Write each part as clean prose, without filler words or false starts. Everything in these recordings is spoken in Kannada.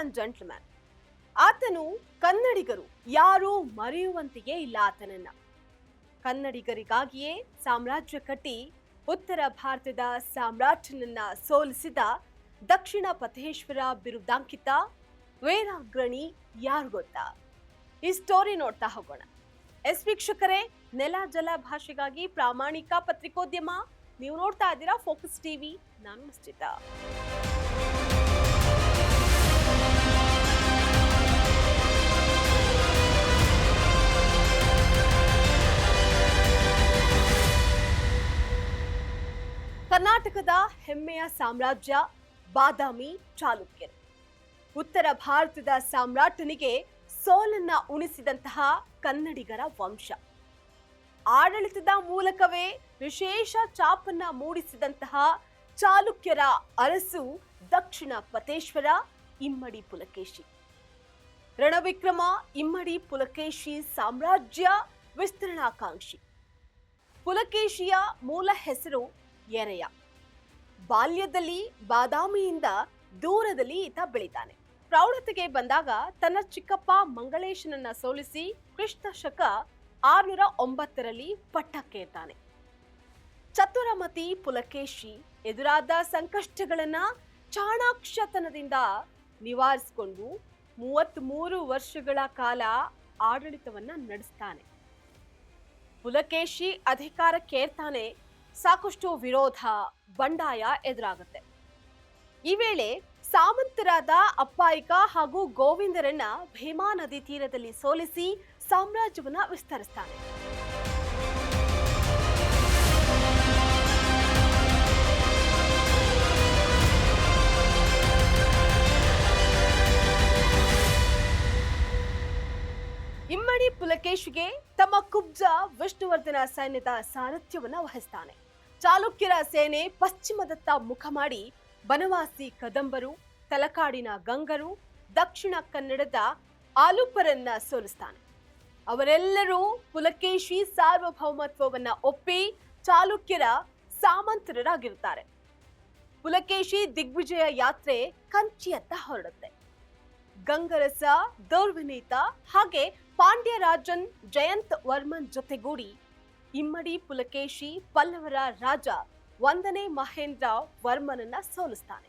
One gentleman. ಆತನು ಕನ್ನಡಿಗರು ಯಾರೂ ಮರೆಯುವಂತೆಯೇ ಇಲ್ಲ ಆತನನ್ನ. ಕನ್ನಡಿಗರಿಗಾಗಿಯೇ ಸಾಮ್ರಾಜ್ಯ ಕಟ್ಟಿ ಉತ್ತರ ಭಾರತದ ಸಾಮ್ರಾಟನನ್ನ ಸೋಲಿಸಿದ ದಕ್ಷಿಣ ಪಥೇಶ್ವರ ಬಿರುದಾಂಕಿತ ವೀರಾಗ್ರಣಿ ಯಾರು ಗೊತ್ತಾ? ಈ ಸ್ಟೋರಿ ನೋಡ್ತಾ ಹೋಗೋಣ. ವೀಕ್ಷಕರೇ, ನೆಲ ಜಲ ಭಾಷೆಗಾಗಿ ಪ್ರಾಮಾಣಿಕ ಪತ್ರಿಕೋದ್ಯಮ. ನೀವು ನೋಡ್ತಾ ಇದ್ದೀರಾ ಫೋಕಸ್ ಟಿವಿ. ನಾನು ನಿಶ್ಚಿತ. ಕರ್ನಾಟಕದ ಹೆಮ್ಮೆಯ ಸಾಮ್ರಾಜ್ಯ ಬಾದಾಮಿ ಚಾಲುಕ್ಯರು. ಉತ್ತರ ಭಾರತದ ಸಾಮ್ರಾಟನಿಗೆ ಸೋಲನ್ನ ಉಣಿಸಿದಂತಹ ಕನ್ನಡಿಗರ ವಂಶ. ಆಡಳಿತದ ಮೂಲಕವೇ ವಿಶೇಷ ಛಾಪನ್ನ ಮೂಡಿಸಿದಂತಹ ಚಾಲುಕ್ಯರ ಅರಸು ದಕ್ಷಿಣ ಪಥೇಶ್ವರ ಇಮ್ಮಡಿ ಪುಲಕೇಶಿ. ರಣವಿಕ್ರಮ ಇಮ್ಮಡಿ ಪುಲಕೇಶಿ ಸಾಮ್ರಾಜ್ಯ ವಿಸ್ತರಣಾಕಾಂಕ್ಷಿ. ಪುಲಕೇಶಿಯ ಮೂಲ ಹೆಸರು ಎರೆಯ. ಬಾಲ್ಯದಲ್ಲಿ ಬಾದಾಮಿಯಿಂದ ದೂರದಲ್ಲಿ ಈತ ಬೆಳಿತಾನೆ. ಪ್ರೌಢತೆಗೆ ಬಂದಾಗ ತನ್ನ ಚಿಕ್ಕಪ್ಪ ಮಂಗಳೇಶನನ್ನ ಸೋಲಿಸಿ ಕ್ರಿಸ್ತ ಶಕ 609ರಲ್ಲಿ ಪಟ್ಟಕ್ಕೇರ್ತಾನೆ. ಚತುರಮತಿ ಪುಲಕೇಶಿ ಎದುರಾದ ಸಂಕಷ್ಟಗಳನ್ನ ಚಾಣಾಕ್ಷತನದಿಂದ ನಿವಾರಿಸಿಕೊಂಡು 33 ವರ್ಷಗಳ ಕಾಲ ಆಡಳಿತವನ್ನ ನಡೆಸ್ತಾನೆ. ಪುಲಕೇಶಿ ಅಧಿಕಾರಕ್ಕೇರ್ತಾನೆ. ಸಾಕಷ್ಟು ವಿರೋಧ, ಬಂಡಾಯ ಎದುರಾಗುತ್ತೆ. ಈ ವೇಳೆ ಸಾಮಂತರಾದ ಅಪ್ಪಾಯಿಕ ಹಾಗೂ ಗೋವಿಂದರನ್ನ ಭೀಮಾ ನದಿ ತೀರದಲ್ಲಿ ಸೋಲಿಸಿ ಸಾಮ್ರಾಜ್ಯವನ್ನ ವಿಸ್ತರಿಸ್ತಾನೆ. ಇಮ್ಮಡಿ ಪುಲಕೇಶಿಗೆ ತಮ್ಮ ಕುಬ್ಜ ವಿಷ್ಣುವರ್ಧನ ಸೈನ್ಯದ ಸಾರಥ್ಯವನ್ನ ವಹಿಸ್ತಾನೆ. ಚಾಲುಕ್ಯರ ಸೇನೆ ಪಶ್ಚಿಮದತ್ತ ಮುಖ ಮಾಡಿ ಬನವಾಸಿ ಕದಂಬರು, ತಲಕಾಡಿನ ಗಂಗರು, ದಕ್ಷಿಣ ಕನ್ನಡದ ಆಲೂಪರನ್ನ ಸೋಲಿಸ್ತಾನೆ. ಅವರೆಲ್ಲರೂ ಪುಲಕೇಶಿ ಸಾರ್ವಭೌಮತ್ವವನ್ನ ಒಪ್ಪಿ ಚಾಲುಕ್ಯರ ಸಾಮಂತರಾಗಿರುತ್ತಾರೆ. ಪುಲಕೇಶಿ ದಿಗ್ವಿಜಯ ಯಾತ್ರೆ ಕಂಚಿಯತ್ತ ಹೊರಡುತ್ತೆ. ಗಂಗರಸ, ದೌರ್ವಿನೀತ ಹಾಗೆ ಪಾಂಡ್ಯ ರಾಜನ್ ಜಯಂತ್ ವರ್ಮನ್ ಜೊತೆಗೂಡಿ ಇಮ್ಮಡಿ ಪುಲಕೇಶಿ ಪಲ್ಲವರ ರಾಜ 1ನೇ ಮಹೇಂದ್ರ ವರ್ಮನನ್ನ ಸೋಲಿಸ್ತಾನೆ.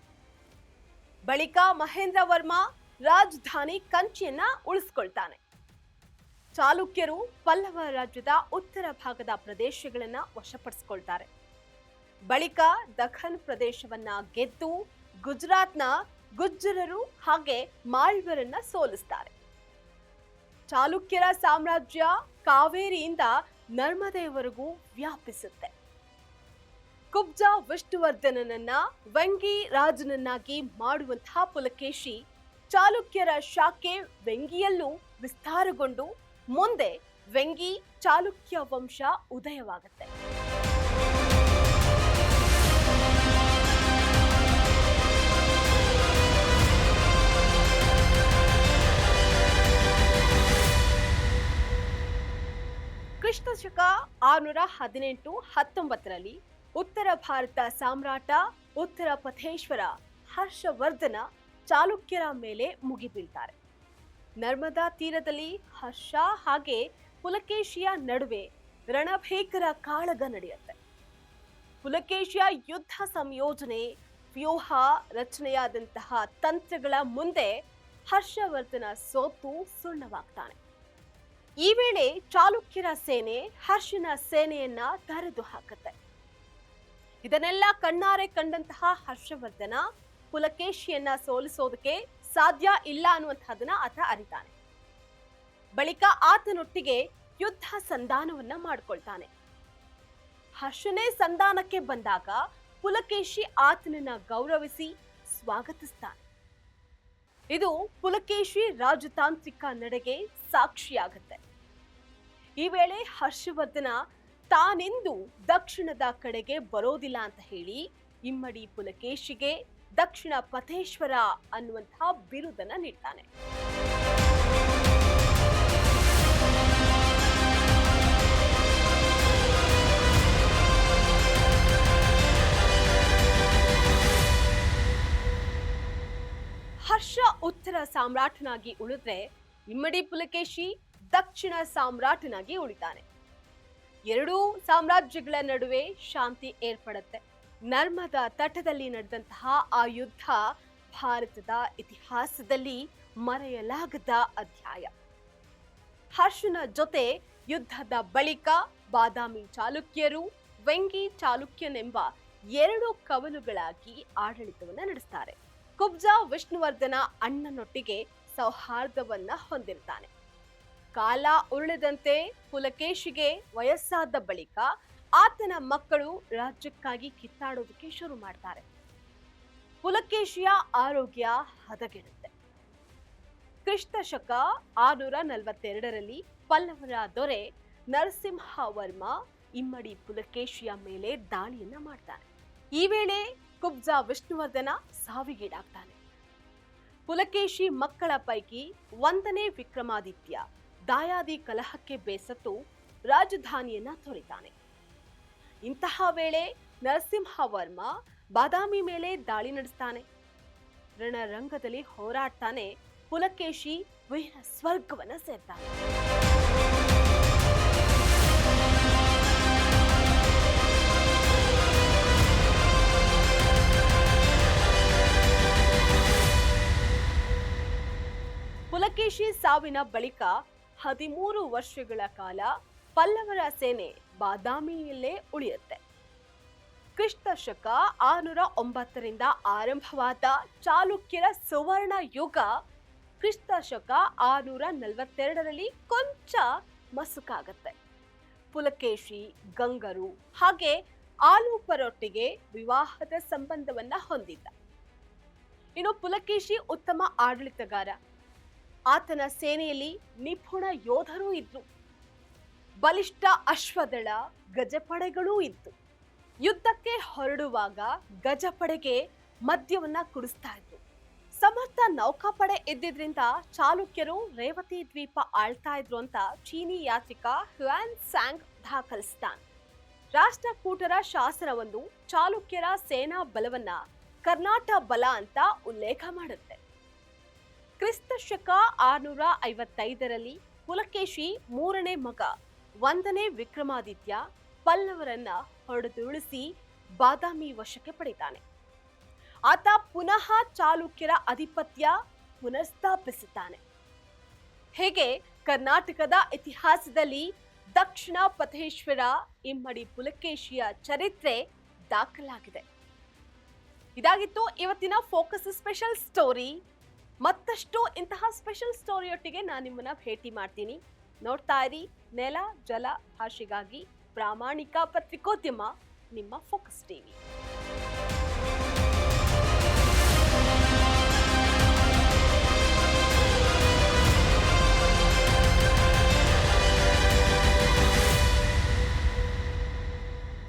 ಬಳಿಕ ಮಹೇಂದ್ರ ವರ್ಮ ರಾಜಧಾನಿ ಕಂಚಿಯನ್ನ ಉಳಿಸ್ಕೊಳ್ತಾನೆ. ಚಾಲುಕ್ಯರು ಪಲ್ಲವ ರಾಜ್ಯದ ಉತ್ತರ ಭಾಗದ ಪ್ರದೇಶಗಳನ್ನ ವಶಪಡಿಸಿಕೊಳ್ತಾರೆ. ಬಳಿಕ ದಖನ್ ಪ್ರದೇಶವನ್ನ ಗೆದ್ದು ಗುಜರಾತ್ನ ಗುಜ್ಜರರು ಹಾಗೆ ಮಾಳ್ವರನ್ನ ಸೋಲಿಸ್ತಾರೆ. ಚಾಲುಕ್ಯರ ಸಾಮ್ರಾಜ್ಯ ಕಾವೇರಿಯಿಂದ ನರ್ಮದೆಯವರೆಗೂ ವ್ಯಾಪಿಸುತ್ತೆ. ಕುಬ್ಜ ವಿಷ್ಣುವರ್ಧನನನ್ನ ವೆಂಗಿ ರಾಜನನ್ನಾಗಿ ಮಾಡುವಂತಹ ಪುಲಕೇಶಿ ಚಾಲುಕ್ಯರ ಶಾಖೆ ವೆಂಗಿಯಲ್ಲೂ ವಿಸ್ತಾರಗೊಂಡು ಮುಂದೆ ವೆಂಗಿ ಚಾಲುಕ್ಯ ವಂಶ ಉದಯವಾಗುತ್ತೆ. ಕ್ರಿಸ್ತ ಶಕ 618-19ರಲ್ಲಿ ಉತ್ತರ ಭಾರತ ಸಾಮ್ರಾಟ ಉತ್ತರ ಪಥೇಶ್ವರ ಹರ್ಷವರ್ಧನ ಚಾಲುಕ್ಯರ ಮೇಲೆ ಮುಗಿಬೀಳ್ತಾರೆ. ನರ್ಮದಾ ತೀರದಲ್ಲಿ ಹರ್ಷ ಹಾಗೆ ಪುಲಕೇಶಿಯ ನಡುವೆ ರಣಭೀಕರ ಕಾಳಗ ನಡೆಯುತ್ತೆ. ಪುಲಕೇಶಿಯ ಯುದ್ಧ ಸಂಯೋಜನೆ, ವ್ಯೂಹ ರಚನೆಯಾದಂತಹ ತಂತ್ರಗಳ ಮುಂದೆ ಹರ್ಷವರ್ಧನ ಸೋತು ಸುಣ್ಣವಾಗ್ತಾನೆ. ಈ ವೇಳೆ ಚಾಲುಕ್ಯರ ಸೇನೆ ಹರ್ಷನ ಸೇನೆಯನ್ನ ತರೆದು ಹಾಕುತ್ತೆ. ಇದನ್ನೆಲ್ಲ ಕಣ್ಣಾರೆ ಕಂಡಂತಹ ಹರ್ಷವರ್ಧನ ಪುಲಕೇಶಿಯನ್ನ ಸೋಲಿಸೋದಕ್ಕೆ ಸಾಧ್ಯ ಇಲ್ಲ ಅನ್ನುವಂಥದ್ದನ್ನ ಆತ ಅರಿತಾನೆ. ಬಳಿಕ ಆತನೊಟ್ಟಿಗೆ ಯುದ್ಧ ಸಂಧಾನವನ್ನ ಮಾಡಿಕೊಳ್ತಾನೆ. ಹರ್ಷನೇ ಸಂಧಾನಕ್ಕೆ ಬಂದಾಗ ಪುಲಕೇಶಿ ಆತನನ್ನ ಗೌರವಿಸಿ ಸ್ವಾಗತಿಸ್ತಾನೆ. ಇದು ಪುಲಕೇಶಿ ರಾಜತಾಂತ್ರಿಕ ನಡೆಗೆ ಸಾಕ್ಷಿಯಾಗುತ್ತೆ. ಈ ವೇಳೆ ಹರ್ಷವರ್ಧನ ತಾನೆಂದು ದಕ್ಷಿಣದ ಕಡೆಗೆ ಬರೋದಿಲ್ಲ ಅಂತ ಹೇಳಿ ಇಮ್ಮಡಿ ಪುಲಕೇಶಿಗೆ ದಕ್ಷಿಣ ಪಥೇಶ್ವರ ಅನ್ನುವಂತಹ ಬಿರುದನ್ನ ನೀಡ್ತಾನೆ. ಹರ್ಷ ಉತ್ತರ ಸಾಮ್ರಾಟನಾಗಿ ಉಳಿದ್ರೆ ಇಮ್ಮಡಿ ಪುಲಕೇಶಿ ದಕ್ಷಿಣ ಸಾಮ್ರಾಟನಾಗಿ ಉಳಿತಾನೆ. ಎರಡೂ ಸಾಮ್ರಾಜ್ಯಗಳ ನಡುವೆ ಶಾಂತಿ ಏರ್ಪಡುತ್ತೆ. ನರ್ಮದಾ ತಟದಲ್ಲಿ ನಡೆದಂತಹ ಆ ಯುದ್ಧ ಭಾರತದ ಇತಿಹಾಸದಲ್ಲಿ ಮರೆಯಲಾಗದ ಅಧ್ಯಾಯ. ಹರ್ಷನ ಜೊತೆ ಯುದ್ಧದ ಬಳಿಕ ಬಾದಾಮಿ ಚಾಲುಕ್ಯರು ವೆಂಗಿ ಚಾಲುಕ್ಯನೆಂಬ ಎರಡು ಕವಲುಗಳಾಗಿ ಆಡಳಿತವನ್ನ ನಡೆಸ್ತಾರೆ. ಕುಬ್ಜಾ ವಿಷ್ಣುವರ್ಧನ ಅಣ್ಣನೊಟ್ಟಿಗೆ ಸೌಹಾರ್ದವನ್ನ ಹೊಂದಿರ್ತಾನೆ. ಕಾಲ ಉರುಳಿದಂತೆ ಪುಲಕೇಶಿಗೆ ವಯಸ್ಸಾದ ಬಳಿಕ ಆತನ ಮಕ್ಕಳು ರಾಜ್ಯಕ್ಕಾಗಿ ಕಿತ್ತಾಡೋದಕ್ಕೆ ಶುರು ಮಾಡ್ತಾರೆ. ಪುಲಕೇಶಿಯ ಆರೋಗ್ಯ ಹದಗೆಡುತ್ತೆ. ಕ್ರಿಸ್ತ ಶಕ 642ರಲ್ಲಿ ಪಲ್ಲವರ ದೊರೆ ನರಸಿಂಹವರ್ಮ ಇಮ್ಮಡಿ ಪುಲಕೇಶಿಯ ಮೇಲೆ ದಾಳಿಯನ್ನ ಮಾಡ್ತಾನೆ. ಈ ವೇಳೆ ಕುಬ್ಜಾ ವಿಷ್ಣುವರ್ಧನ ಸಾವಿಗೀಡಾಗ್ತಾನೆ. ಪುಲಕೇಶಿ ಮಕ್ಕಳ ಪೈಕಿ 1ನೇ ವಿಕ್ರಮಾದಿತ್ಯ ದಾಯಾದಿ ಕಲಹಕ್ಕೆ ಬೇಸತ್ತು ರಾಜಧಾನಿಯನ್ನ ತೊರೆತಾನೆ. ಇಂತಹ ವೇಳೆ ನರಸಿಂಹವರ್ಮ ಬಾದಾಮಿ ಮೇಲೆ ದಾಳಿ ನಡೆಸ್ತಾನೆ. ರಣರಂಗದಲ್ಲಿ ಹೋರಾಡ್ತಾನೆ. ಪುಲಕೇಶಿ ವೀರ ಸ್ವರ್ಗವನ್ನ ಸೇರ್ತಾನೆ. ಪುಲಕೇಶಿ ಸಾವಿನ ಬಳಿಕ 13 ವರ್ಷಗಳ ಕಾಲ ಪಲ್ಲವರ ಸೇನೆ ಬಾದಾಮಿಯಲ್ಲೇ ಉಳಿಯುತ್ತೆ. ಕ್ರಿಸ್ತ ಶಕ 609ರಿಂದ ಆರಂಭವಾದ ಚಾಲುಕ್ಯರ ಸುವರ್ಣ ಯುಗ ಕ್ರಿಸ್ತ ಶಕ 642ರಲ್ಲಿ ಕೊಂಚ ಮಸುಕಾಗತ್ತೆ. ಪುಲಕೇಶಿ ಗಂಗರು ಹಾಗೆ ಆಲೂಪರೊಟ್ಟಿಗೆ ವಿವಾಹದ ಸಂಬಂಧವನ್ನ ಹೊಂದಿದ್ದ. ಇನ್ನು ಪುಲಕೇಶಿ ಉತ್ತಮ ಆಡಳಿತಗಾರ. ಆತನ ಸೇನೆಯಲ್ಲಿ ನಿಪುಣ ಯೋಧರೂ ಇದ್ರು. ಬಲಿಷ್ಠ ಅಶ್ವದಳ ಗಜಪಡೆಗಳೂ ಇತ್ತು. ಯುದ್ಧಕ್ಕೆ ಹೊರಡುವಾಗ ಗಜಪಡೆಗೆ ಮದ್ಯವನ್ನ ಕುಡಿಸ್ತಾ ಇದ್ರು. ಸಮರ್ಥ ನೌಕಾಪಡೆ ಇದ್ದಿದ್ರಿಂದ ಚಾಲುಕ್ಯರು ರೇವತಿ ದ್ವೀಪ ಆಳ್ತಾ ಇದ್ರು ಅಂತ ಚೀನಿ ಯಾತ್ರಿಕ ಹ್ಯುಯಾನ್ ಸ್ಯಾಂಗ್ ದಾಖಲಿಸ್ತಾನೆ. ರಾಷ್ಟ್ರಕೂಟರ ಶಾಸನವೊಂದು ಚಾಲುಕ್ಯರ ಸೇನಾ ಬಲವನ್ನ ಕರ್ನಾಟ ಬಲ ಅಂತ ಉಲ್ಲೇಖ ಮಾಡುತ್ತೆ. ಕ್ರಿಸ್ತ ಶಕ 655ರಲ್ಲಿ ಪುಲಕೇಶಿ 3ನೇ ಮಗ 1ನೇ ವಿಕ್ರಮಾದಿತ್ಯ ಪಲ್ಲವರನ್ನ ಹೊಡೆದುರುಳಿಸಿ ಬಾದಾಮಿ ವಶಕ್ಕೆ ಪಡಿತಾನೆ. ಆತ ಪುನಃ ಚಾಲುಕ್ಯರ ಆಧಿಪತ್ಯ ಪುನರ್ಸ್ಥಾಪಿಸುತ್ತಾನೆ. ಹೇಗೆ ಕರ್ನಾಟಕದ ಇತಿಹಾಸದಲ್ಲಿ ದಕ್ಷಿಣ ಪಥೇಶ್ವರ ಇಮ್ಮಡಿ ಪುಲಕೇಶಿಯ ಚರಿತ್ರೆ ದಾಖಲಾಗಿದೆ. ಇದಾಗಿತ್ತು ಇವತ್ತಿನ ಫೋಕಸ್ ಸ್ಪೆಷಲ್ ಸ್ಟೋರಿ. ಮತ್ತಷ್ಟು ಇಂತಹ ಸ್ಪೆಷಲ್ ಸ್ಟೋರಿಯೊಟ್ಟಿಗೆ ನಾನು ನಿಮ್ಮನ್ನ ಭೇಟಿ ಮಾಡ್ತೀನಿ. ನೋಡ್ತಾ ಇರಿ ನೆಲ ಜಲ ಭಾಷೆಗಾಗಿ ಪ್ರಾಮಾಣಿಕ ಪತ್ರಿಕೋದ್ಯಮ ನಿಮ್ಮ ಫೋಕಸ್ ಟಿವಿ.